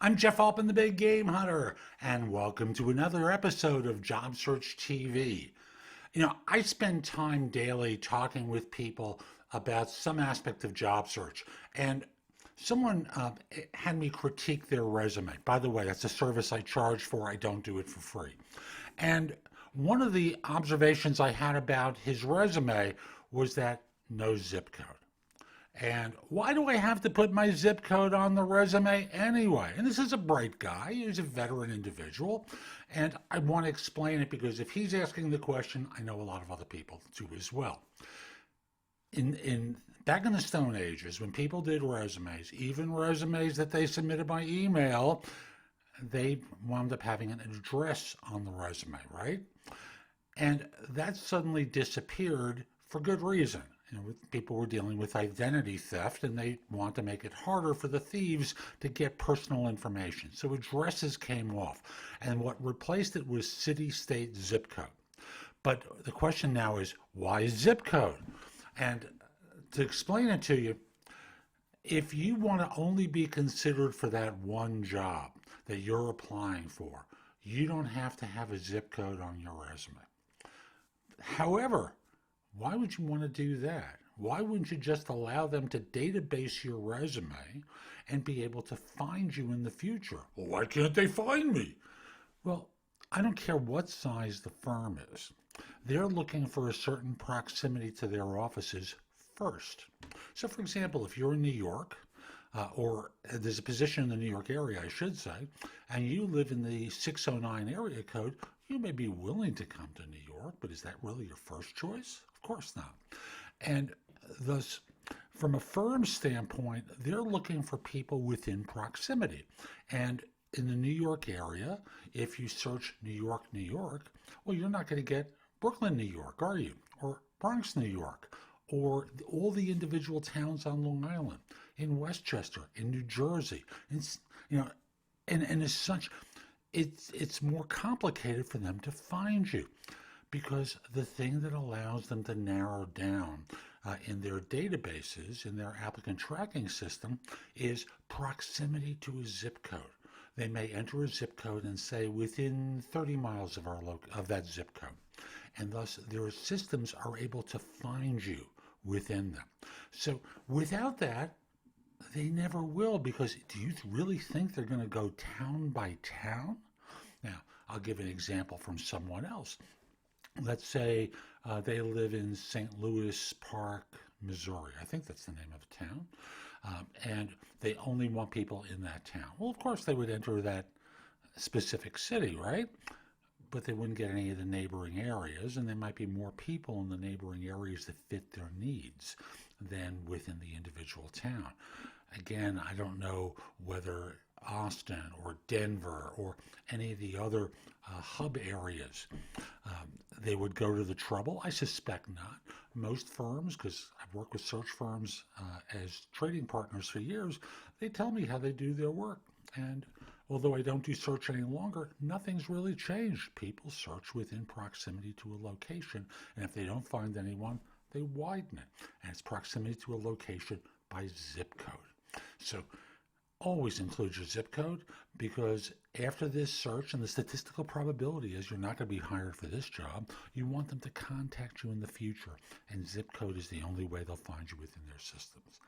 I'm Jeff Altman, the Big Game Hunter, and welcome to another episode of JobSearchTV. I spend time daily talking with people about some aspect of job search, and someone had me critique their resume. By the way, that's a service I charge for. I don't do it for free. And one of the observations I had about his resume was that no zip code. And why do I have to put my zip code on the resume anyway? And this is a bright guy. He's a veteran individual. And I want to explain it because if he's asking the question, I know a lot of other people do as well. Back in the Stone Ages, when people did resumes, even resumes that they submitted by email, they wound up having an address on the resume, right? And that suddenly disappeared for good reason. People were dealing with identity theft, and they want to make it harder for the thieves to get personal information. So addresses came off, and what replaced it was city, state, zip code. But the question now is, why zip code? And to explain it to you, if you want to only be considered for that one job that you're applying for, you don't have to have a zip code on your resume. However, why would you want to do that? Why wouldn't you just allow them to database your resume and be able to find you in the future? Well, why can't they find me? Well, I don't care what size the firm is. They're looking for a certain proximity to their offices first. So, for example, if you're in New York, or there's a position in the New York area, I should say, and you live in the 609 area code, you may be willing to come to New York, but is that really your first choice? Of course not. And thus, from a firm standpoint, they're looking for people within proximity. And in the New York area, if you search New York, New York, well, you're not going to get Brooklyn, New York, are you? Or Bronx, New York, or all the individual towns on Long Island, in Westchester, in New Jersey, and as such, it's more complicated for them to find you, because the thing that allows them to narrow down in their databases, in their applicant tracking system, is proximity to a zip code. They may enter a zip code and say within 30 miles of that zip code, and thus their systems are able to find you within them. So without that, they never will, because do you really think they're going to go town by town? Now, I'll give an example from someone else. Let's say they live in St. Louis Park, Missouri. I think that's the name of the town. And they only want people in that town. Well, of course, they would enter that specific city, right? But they wouldn't get any of the neighboring areas, and there might be more people in the neighboring areas that fit their needs than within the individual town. Again, I don't know whether Austin or Denver or any of the other hub areas, they would go to the trouble. I suspect not. Most firms, because I've worked with search firms as trading partners for years, they tell me how they do their work. And although I don't do search any longer, nothing's really changed. People search within proximity to a location, and if they don't find anyone, they widen it. And it's proximity to a location by zip code. So always include your zip code, because after this search, and the statistical probability is you're not going to be hired for this job, you want them to contact you in the future, and zip code is the only way they'll find you within their systems.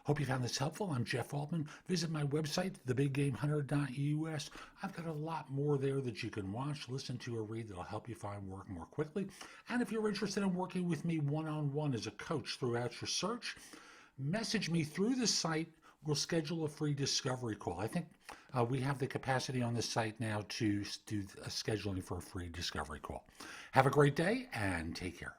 Hope you found this helpful. I'm Jeff Altman. Visit my website, thebiggamehunter.us. I've got a lot more there that you can watch, listen to, or read that'll help you find work more quickly. And if you're interested in working with me one-on-one as a coach throughout your search, message me through the site. We'll schedule a free discovery call. I think we have the capacity on the site now to do a scheduling for a free discovery call. Have a great day and take care.